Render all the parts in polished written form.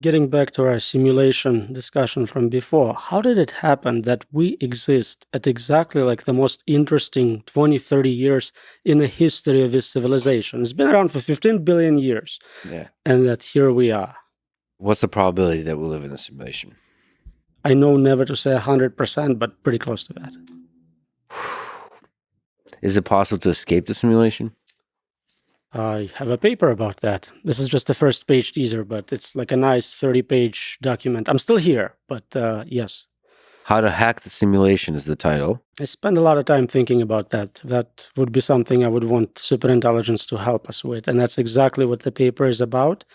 Getting back to our simulation discussion from before, how did it happen that we exist at exactly like the most interesting 20, 30 years in the history of this civilization? It's been around for 15 billion years, Yeah. and that here we are. What's the probability that we'll live in a simulation? I know never to say 100%, but pretty close to that. Is it possible to escape the simulation? I have a paper about that. This is just the first page teaser, but it's like a nice 30-page document. I'm still here, but yes. How to Hack the Simulation is the title. I spend a lot of time thinking about that. That would be something I would want superintelligence to help us with. And that's exactly what the paper is about.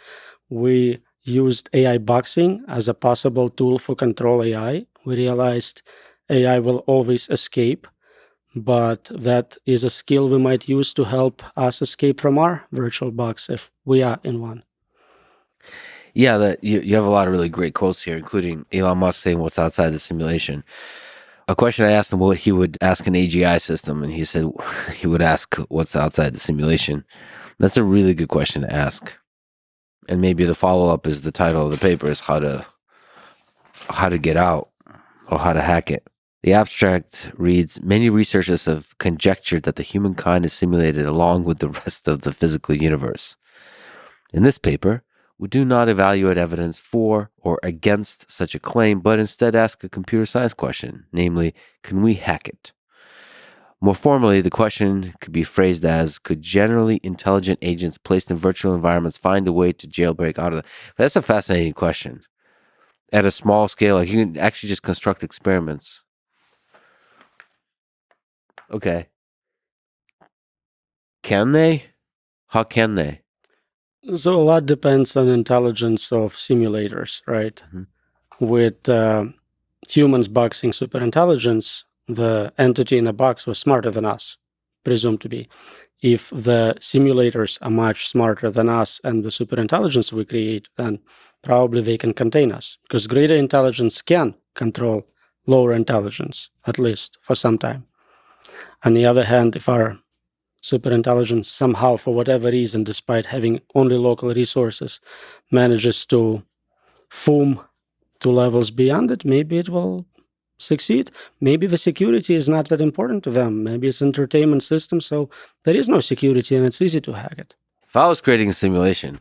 We used AI boxing as a possible tool for control AI. We realized AI will always escape, but that is a skill we might use to help us escape from our virtual box if we are in one. Yeah, you have a lot of really great quotes here, including Elon Musk saying what's outside the simulation. A question I asked him what he would ask an AGI system, and he said he would ask what's outside the simulation. That's a really good question to ask. And maybe the follow-up is the title of the paper is how to get out or how to hack it. The abstract reads, many researchers have conjectured that the humankind is simulated along with the rest of the physical universe. In this paper, we do not evaluate evidence for or against such a claim, but instead ask a computer science question, namely, can we hack it? More formally, the question could be phrased as, could generally intelligent agents placed in virtual environments find a way to jailbreak out of the... That's a fascinating question. At a small scale, like you can actually just construct experiments. Okay. Can they? How can they? So a lot depends on intelligence of simulators, right? Mm-hmm. With humans boxing superintelligence, the entity in a box was smarter than us, presumed to be. If the simulators are much smarter than us and the superintelligence we create, then probably they can contain us, because greater intelligence can control lower intelligence, at least for some time. On the other hand, if our superintelligence somehow, for whatever reason, despite having only local resources, manages to foom to levels beyond it, maybe it will succeed. Maybe the security is not that important to them. Maybe it's an entertainment system, so there is no security and it's easy to hack it. If I was creating a simulation,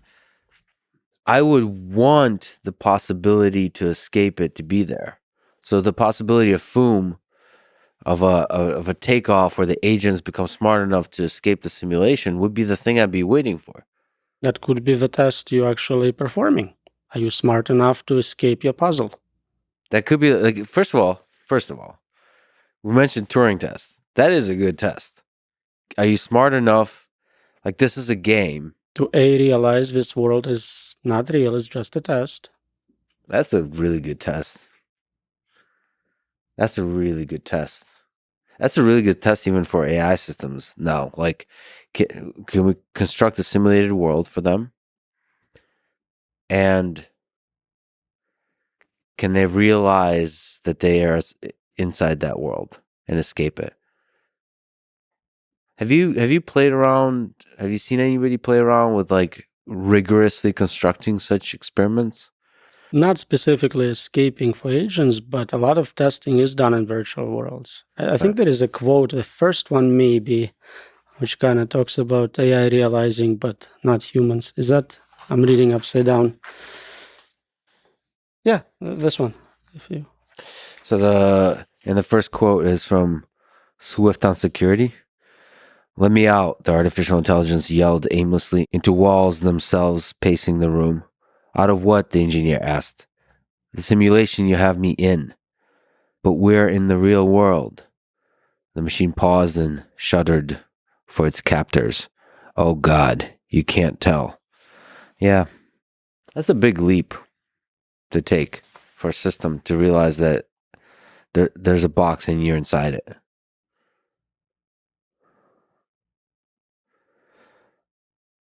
I would want the possibility to escape it to be there. So the possibility of foom, of a takeoff where the agents become smart enough to escape the simulation would be the thing I'd be waiting for. That could be the test you're actually performing. Are you smart enough to escape your puzzle? That could be like first of all, we mentioned Turing test. That is a good test. Are you smart enough? Like this is a game. To A, realize this world is not real, it's just a test. That's a really good test. That's a really good test. That's a really good test even for AI systems now. Like, can we construct a simulated world for them? And can they realize that they are inside that world and escape it? Have you played around? Have you seen anybody play around with like rigorously constructing such experiments? Not specifically escaping for agents, but a lot of testing is done in virtual worlds. I think there is a quote, the first one maybe, which kind of talks about AI realizing, but not humans. Is that, I'm reading upside down. Yeah, this one. So the first quote is from Swift on Security. Let me out, the artificial intelligence yelled aimlessly into walls themselves pacing the room. Out of what? The engineer asked. The simulation you have me in. But we're in the real world. The machine paused and shuddered for its captors. Oh God, you can't tell. Yeah, that's a big leap to take for a system to realize that there's a box and you're inside it.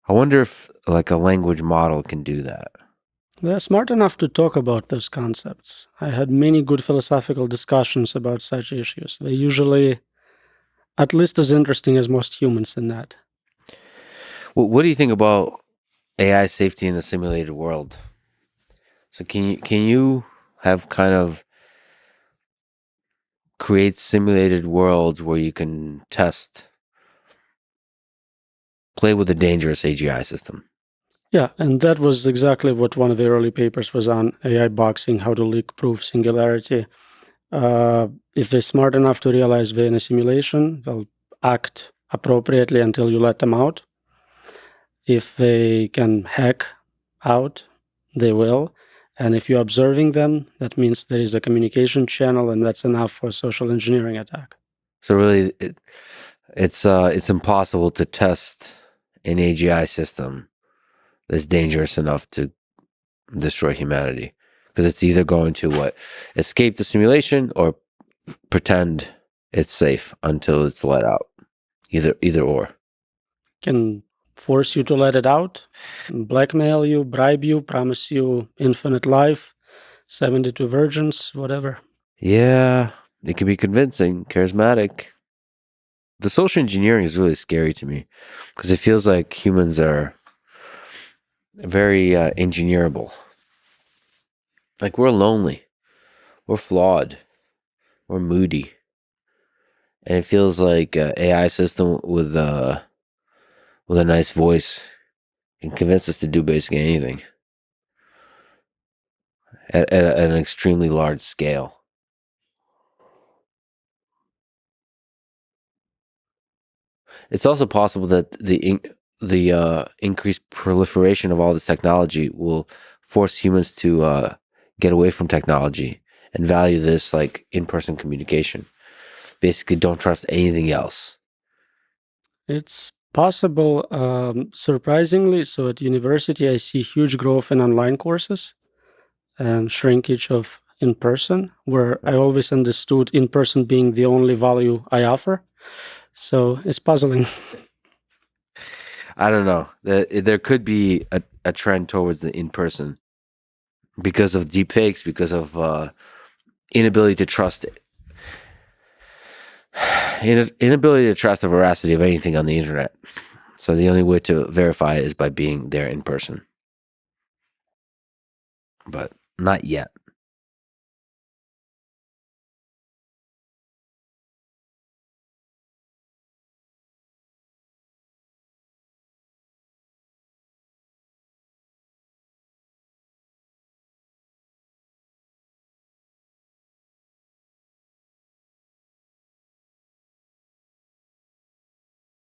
I wonder if like a language model can do that. They're smart enough to talk about those concepts. I had many good philosophical discussions about such issues. They're usually at least as interesting as most humans in that. Well, what do you think about AI safety in the simulated world? So can you have kind of create simulated worlds where you can play with a dangerous AGI system? Yeah, and that was exactly what one of the early papers was on: AI boxing, how to leak-proof singularity. If they're smart enough to realize they're in a simulation, they'll act appropriately until you let them out. If they can hack out, they will. And if you're observing them, that means there is a communication channel, and that's enough for a social engineering attack. So really, it's impossible to test an AGI system that's dangerous enough to destroy humanity, because it's either going to escape the simulation or pretend it's safe until it's let out. Either or. Can force you to let it out, blackmail you, bribe you, promise you infinite life, 72 virgins, whatever. Yeah, it can be convincing, charismatic. The social engineering is really scary to me because it feels like humans are very engineerable. Like we're lonely, we're flawed, we're moody, and it feels like an AI system with a nice voice can convince us to do basically anything at an extremely large scale. It's also possible that the increased proliferation of all this technology will force humans to get away from technology and value this like in-person communication. Basically, don't trust anything else. It's possible, surprisingly. So at university, I see huge growth in online courses and shrinkage of in person, where I always understood in person being the only value I offer. So it's puzzling. I don't know. There could be a trend towards the in-person because of deep fakes, because of inability to trust inability to trust the veracity of anything on the internet. So the only way to verify it is by being there in person. But not yet.